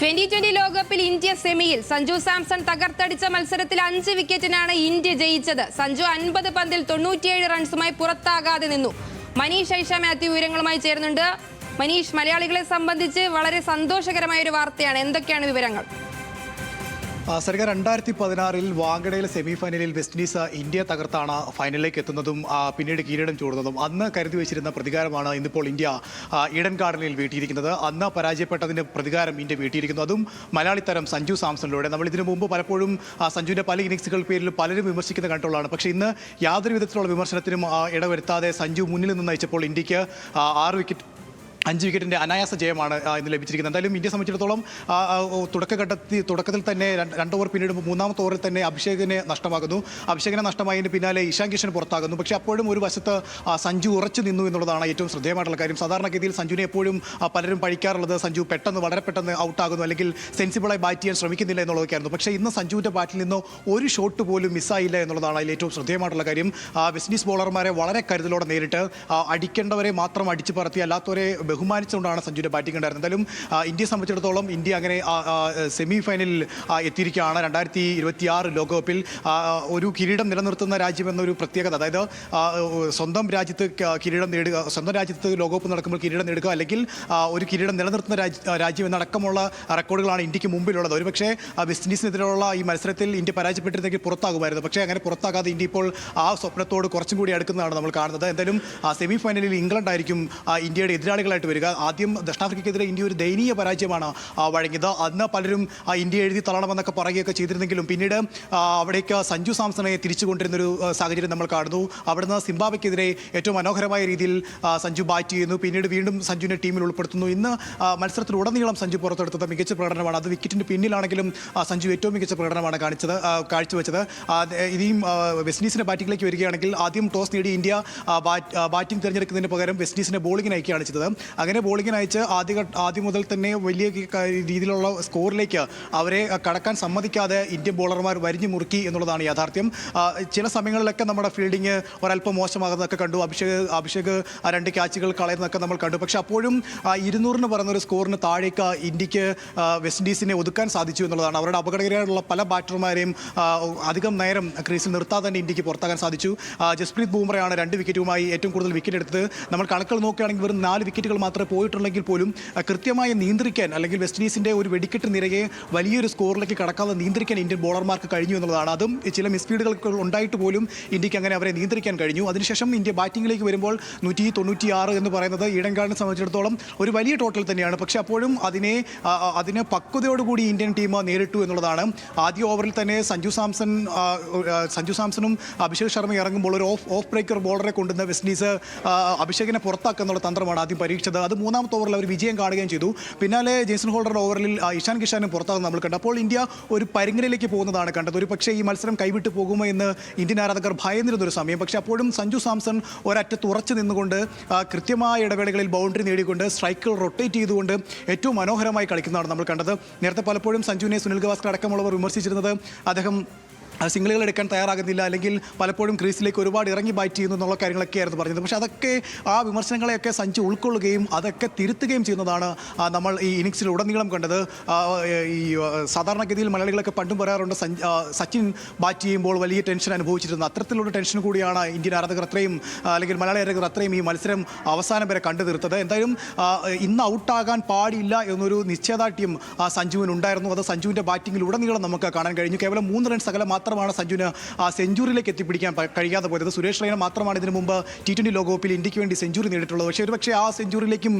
2020 ലോകകപ്പിൽ ഇന്ത്യ സെമിയിൽ സഞ്ജു സാംസൺ തകർത്തടിച്ച മത്സരത്തിൽ 5 വിക്കറ്റിനാണ് ഇന്ത്യ ജയിച്ചത്. സഞ്ജു 50 പന്തിൽ 97 റൺസുമായി പുറത്താകാതെ നിന്നു. മനീഷ് ഐഷ മാത്യു വിവരങ്ങളുമായി ചേരുന്നുണ്ട്. മനീഷ്, മലയാളികളെ സംബന്ധിച്ച് വളരെ സന്തോഷകരമായ ഒരു വാർത്തയാണ്. എന്തൊക്കെയാണ് വിവരങ്ങൾ? സരിക 2016 വാങ്കഡയിലെ സെമി ഫൈനലിൽ വെസ്റ്റ് ഇൻഡീസ് ഇന്ത്യ തകർത്താണ് ഫൈനലിലേക്ക് എത്തുന്നതും പിന്നീട് കിരീടം ചൂടുന്നതും. അന്ന് കരുതി വെച്ചിരുന്ന പ്രതികാരമാണ് ഇന്നിപ്പോൾ ഇന്ത്യ ഈഡൻ ഗാർഡനിൽ വീട്ടിയിരിക്കുന്നത്. അന്ന് പരാജയപ്പെട്ടതിന് പ്രതികാരം ഇന്ത്യ വീട്ടിയിരിക്കുന്നു, അതും മലയാളി താരം സഞ്ജു സാംസണിലൂടെ. നമ്മൾ ഇതിനു മുമ്പ് പലപ്പോഴും സഞ്ജുവിൻ്റെ പല ഇന്നിങ്സുകൾ പേരിൽ പലരും വിമർശിക്കുന്ന കണ്ടുള്ളതാണ്. പക്ഷേ ഇന്ന് യാതൊരു വിധത്തിലുള്ള വിമർശനത്തിനും ഇടവരുത്താതെ സഞ്ജു മുന്നിൽ നിന്ന് നയിച്ചപ്പോൾ ഇന്ത്യക്ക് 5 വിക്കറ്റിൻ്റെ അനായാസ ജയമാണ് ഇന്ന് ലഭിച്ചിരിക്കുന്നത്. എന്തായാലും ഇന്ത്യയെ സംബന്ധിച്ചിടത്തോളം തുടക്കത്തിൽ തന്നെ 2 ഓവർ പിന്നീട് 3ാമത്തെ ഓവറിൽ തന്നെ അഭിഷേകിനെ നഷ്ടമായതിന് പിന്നാലെ ഇഷാൻ കിഷൻ പുറത്താകുന്നു. പക്ഷേ അപ്പോഴും ഒരു വശത്ത് സഞ്ജു ഉറച്ചു നിന്നു എന്നുള്ളതാണ് ഏറ്റവും ശ്രദ്ധേയമായിട്ടുള്ള കാര്യം. സാധാരണഗതിയിൽ സഞ്ജുവിനെ എപ്പോഴും പലരും പഴിക്കാറുള്ളത് സഞ്ജു വളരെ പെട്ടെന്ന് ഔട്ടാകുന്നു, അല്ലെങ്കിൽ സെൻസിബിളായി ബാറ്റ് ചെയ്യാൻ ശ്രമിക്കുന്നില്ല എന്നുള്ളതൊക്കെയായിരുന്നു. പക്ഷേ ഇന്ന് സഞ്ജുവിൻ്റെ ബാറ്റിൽ നിന്ന് ഒരു ഷോട്ട് പോലും മിസ്സായില്ല എന്നുള്ളതാണ് അതിൽ ഏറ്റവും ശ്രദ്ധേയമായിട്ടുള്ള കാര്യം. വെസ്റ്റ് ഇൻഡീസ് ബോളർമാരെ വളരെ കരുതലോടെ നേരിട്ട് അടിക്കേണ്ടവരെ മാത്രം അടിച്ചു പറത്തി അല്ലാത്തവരെ ബഹുമാനിച്ചുകൊണ്ടാണ് സഞ്ജുവിൻ്റെ ബാറ്റിംഗ് ഉണ്ടായിരുന്നത്. എന്തായാലും ഇന്ത്യയെ സംബന്ധിച്ചിടത്തോളം ഇന്ത്യ അങ്ങനെ സെമി ഫൈനലിൽ എത്തിയിരിക്കുകയാണ്. 2026 ലോകകപ്പിൽ ഒരു കിരീടം നിലനിർത്തുന്ന രാജ്യമെന്നൊരു പ്രത്യേകത, അതായത് സ്വന്തം രാജ്യത്ത് ലോകകപ്പ് നടക്കുമ്പോൾ കിരീടം നേടുക, അല്ലെങ്കിൽ ഒരു കിരീടം നിലനിർത്തുന്ന രാജ്യം എന്നടക്കമുള്ള റെക്കോർഡുകളാണ് ഇന്ത്യക്ക് മുമ്പിലുള്ളത്. ഒരുപക്ഷേ വെസ്റ്റ് ഇൻഡീസിനെതിരെയുള്ള ഈ മത്സരത്തിൽ ഇന്ത്യ പരാജയപ്പെട്ടിരുന്നെങ്കിൽ പുറത്താകുമായിരുന്നു. പക്ഷേ അങ്ങനെ പുറത്താകാതെ ഇന്ത്യ ഇപ്പോൾ ആ സ്വപ്നത്തോട് കുറച്ചും കൂടി അടുക്കുന്നതാണ് നമ്മൾ കാണുന്നത്. എന്തായാലും സെമി ഫൈനലിൽ ഇംഗ്ലണ്ടായിരിക്കും ഇന്ത്യയുടെ എതിരാളികളായിട്ട് വരിക. ആദ്യം ദക്ഷിണാഫ്രിക്കയ്ക്കെതിരെ ഇന്ത്യ ഒരു ദയനീയ പരാജയമാണ് വഴങ്ങിയത്. അന്ന് പലരും ഇന്ത്യ എഴുതി തള്ളണമെന്നൊക്കെ പറയുകയൊക്കെ ചെയ്തിരുന്നെങ്കിലും പിന്നീട് അവിടേക്ക് സഞ്ജു സാംസണെ തിരിച്ചു കൊണ്ടിരുന്നൊരു സാഹചര്യം നമ്മൾ കാണുന്നു. അവിടുന്ന് സിംബാബ്വെക്കെതിരെ ഏറ്റവും മനോഹരമായ രീതിയിൽ സഞ്ജു ബാറ്റ് ചെയ്യുന്നു. പിന്നീട് വീണ്ടും സഞ്ജുവിനെ ടീമിൽ ഉൾപ്പെടുത്തുന്നു. ഇന്ന് മത്സരത്തിലുടനീളം സഞ്ജു പുറത്തെടുത്തത് മികച്ച പ്രകടനമാണ്. അത് വിക്കറ്റിന് പിന്നിലാണെങ്കിലും സഞ്ജു ഏറ്റവും മികച്ച പ്രകടനമാണ് കാഴ്ചവെച്ചത്. ഇനിയും വെസ്റ്റ് ഇൻഡീസിൻ്റെ ബാറ്റിംഗിലേക്ക് വരികയാണെങ്കിൽ ആദ്യം ടോസ് നേടി ഇന്ത്യ ബാറ്റിംഗ് തിരഞ്ഞെടുക്കുന്നതിന് പകരം വെസ്റ്റ് ഇൻഡീസിനെ ബോളിങ്ങിന് അയക്കുകയാണ് ചെയ്തത്. അങ്ങനെ ബോളിങ്ങിന് അയച്ച് ആദ്യം മുതൽ തന്നെ വലിയ രീതിയിലുള്ള സ്കോറിലേക്ക് അവരെ കടക്കാൻ സമ്മതിക്കാതെ ഇന്ത്യൻ ബോളർമാർ വരിഞ്ഞു മുറുക്കി എന്നുള്ളതാണ് യാഥാർത്ഥ്യം. ചില സമയങ്ങളിലൊക്കെ നമ്മുടെ ഫീൽഡിങ് ഒരല്പം മോശമാകുന്നതൊക്കെ കണ്ടു. അഭിഷേക് 2 ക്യാച്ചുകൾ കളയുന്നതൊക്കെ നമ്മൾ കണ്ടു. പക്ഷേ അപ്പോഴും 200 പറയുന്നൊരു സ്കോറിന് താഴേക്ക് ഇന്ത്യക്ക് വെസ്റ്റ് ഇൻഡീസിനെ ഒതുക്കാൻ സാധിച്ചു എന്നുള്ളതാണ്. അവരുടെ അപകടകരമായിട്ടുള്ള പല ബാറ്റർമാരെയും അധികം നേരം ക്രീസിൽ നിർത്താതെ തന്നെ ഇന്ത്യക്ക് പുറത്താക്കാൻ സാധിച്ചു. ജസ്പ്രീത് ബൂംറയാണ് 2 വിക്കറ്റുമായി ഏറ്റവും കൂടുതൽ വിക്കറ്റ് എടുത്തത്. നമ്മൾ കണക്കുകൾ നോക്കുകയാണെങ്കിൽ വെറും 4 വിക്കറ്റുകൾ മാത്രമേ പോയിട്ടുള്ളെങ്കിൽ പോലും കൃത്യമായി നിയന്ത്രിക്കാൻ, അല്ലെങ്കിൽ വെസ്റ്റ് ഇൻഡീസിൻ്റെ ഒരു വെടിക്കെട്ട് നിരയെ വലിയൊരു സ്കോറിലേക്ക് കടക്കാതെ നിയന്ത്രിക്കാൻ ഇന്ത്യൻ ബോളർമാർക്ക് കഴിഞ്ഞു എന്നുള്ളതാണ്. അതും ചില മിസ്ഫീഡുകൾ ഉണ്ടായിട്ട് പോലും ഇന്ത്യക്ക് അങ്ങനെ അവരെ നിയന്ത്രിക്കാൻ കഴിഞ്ഞു. അതിനുശേഷം ഇന്ത്യ ബാറ്റിംഗിലേക്ക് വരുമ്പോൾ 196 എന്ന് പറയുന്നത് ഈഡൻ ഗാർഡനെ സംബന്ധിച്ചിടത്തോളം ഒരു വലിയ ടോട്ടൽ തന്നെയാണ്. പക്ഷേ അപ്പോഴും അതിനെ പക്വതയോടുകൂടി ഇന്ത്യൻ ടീം നേരിട്ടു എന്നുള്ളതാണ്. ആദ്യ ഓവറിൽ തന്നെ സഞ്ജു സാംസണും അഭിഷേക് ശർമ്മ ഇറങ്ങുമ്പോൾ ഒരു ഓഫ് ബ്രേക്കർ ബോളറെ കൊണ്ടുവന്ന വെസ്റ്റ് ഇൻഡീസ് അഭിഷേകിനെ പുറത്താക്കുക എന്നുള്ള തന്ത്രമാണ് ആദ്യം പരീക്ഷിച്ചത്. അത് 3ാമത്തെ ഓവറിൽ അവർ വിജയം കാണുകയും ചെയ്തു. പിന്നാലെ ജേസൺ ഹോൾഡറുടെ ഓവറിൽ ഇഷാൻ കിഷാനും പുറത്താകുന്നത് നമ്മൾ കണ്ടു. അപ്പോൾ ഇന്ത്യ ഒരു പരിങ്ങലിലേക്ക് പോകുന്നതാണ് കണ്ടത്. ഒരു പക്ഷേ ഈ മത്സരം കൈവിട്ട് പോകുമോ എന്ന് ഇന്ത്യൻ ആരാധകർ ഭയന്നിരുന്നൊരു സമയം. പക്ഷേ അപ്പോഴും സഞ്ജു സാംസൺ ഒരറ്റത്ത് ഉറച്ചു നിന്നുകൊണ്ട് കൃത്യമായ ഇടവേളകളിൽ ബൗണ്ടറി നേടിക്കൊണ്ട് സ്ട്രൈക്കുകൾ റൊട്ടേറ്റ് ചെയ്തുകൊണ്ട് ഏറ്റവും മനോഹരമായി കളിക്കുന്നതാണ് നമ്മൾ കണ്ടത്. നേരത്തെ പലപ്പോഴും സഞ്ജുവിനെ സുനിൽ ഗവാസ്കർ അടക്കമുള്ളവർ വിമർശിച്ചിരുന്നത് അദ്ദേഹം സിംഗിളുകൾ എടുക്കാൻ തയ്യാറാകുന്നില്ല, അല്ലെങ്കിൽ പലപ്പോഴും ക്രീസിലേക്ക് ഒരുപാട് ഇറങ്ങി ബാറ്റ് ചെയ്യുന്നു എന്നുള്ള കാര്യങ്ങളൊക്കെയായിരുന്നു പറഞ്ഞത്. പക്ഷേ അതൊക്കെ ആ വിമർശനങ്ങളെയൊക്കെ സഞ്ജു ഉൾക്കൊള്ളുകയും അതൊക്കെ തിരുത്തുകയും ചെയ്യുന്നതാണ് നമ്മൾ ഈ ഇന്നിങ്സിൽ ഉടനീളം കണ്ടത്. ഈ സാധാരണഗതിയിൽ മലയാളികളൊക്കെ പണ്ടും പറയാറുണ്ട് സച്ചിൻ ബാറ്റ് ചെയ്യുമ്പോൾ വലിയ ടെൻഷൻ അനുഭവിച്ചിരുന്നു. അത്തരത്തിലുള്ള ടെൻഷൻ കൂടിയാണ് ഇന്ത്യൻ ആരാധകർ അല്ലെങ്കിൽ മലയാളി ആരാധകർ ഈ മത്സരം അവസാനം വരെ കണ്ടു തീർത്തത്. എന്തായാലും ഇന്ന് ഔട്ടാകാൻ പാടില്ല എന്നൊരു നിശ്ചയദാർഢ്യം സഞ്ജുവിനുണ്ടായിരുന്നു. അത് സഞ്ജുവിൻ്റെ ബാറ്റിങ്ങിൽ ഉടനീളം നമുക്ക് കാണാൻ കഴിഞ്ഞു. കേവലം 3 റൺസ് അകലെ മാത്രമാണ് സഞ്ജുവിന് സെഞ്ചുറിയിലേക്ക് എത്തിപ്പിടിക്കാൻ കഴിയാതെ പോയത്. സുരേഷ് റെയ്ന മാത്രമാണ് ഇതിനു മുമ്പ് T20 ലോകകപ്പിൽ ഇന്ത്യക്ക് വേണ്ടി സെഞ്ചുറി നേടിയിട്ടുള്ളത്. പക്ഷേ ഒരുപക്ഷേ ആ സെഞ്ചുറിയിലേക്കും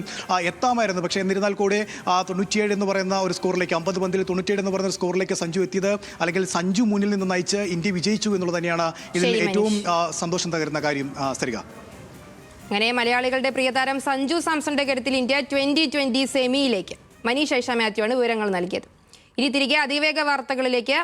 എത്താമായിരുന്നു. പക്ഷേ എന്നിരുന്നാൽ കൂടെ 97 എന്ന് പറയുന്ന ഒരു സ്കോറിലേക്ക്, 50 പന്തിൽ 97 എന്ന് പറയുന്ന ഒരു സ്കോറിലേക്ക് സഞ്ജു എത്തിയത്, അല്ലെങ്കിൽ സഞ്ജു മുന്നിൽ നിന്ന് നയിച്ച് ഇന്ത്യ വിജയിച്ചു എന്നുള്ളത് തന്നെയാണ് ഇതിൽ ഏറ്റവും സന്തോഷം തകരുന്ന കാര്യം. സരിക, അങ്ങനെ മലയാളികളുടെ പ്രിയതാരം സഞ്ജു സാംസന്റെ കരുത്തിൽ ഇന്ത്യ 2020 സെമിയിലേക്ക്. മനീഷ് ഐഷ മാത്യു ആണ് വിവരങ്ങൾ നൽകിയത്. ഇനി തിരികെ അതിവേഗ വാർത്തകളിലേക്ക്.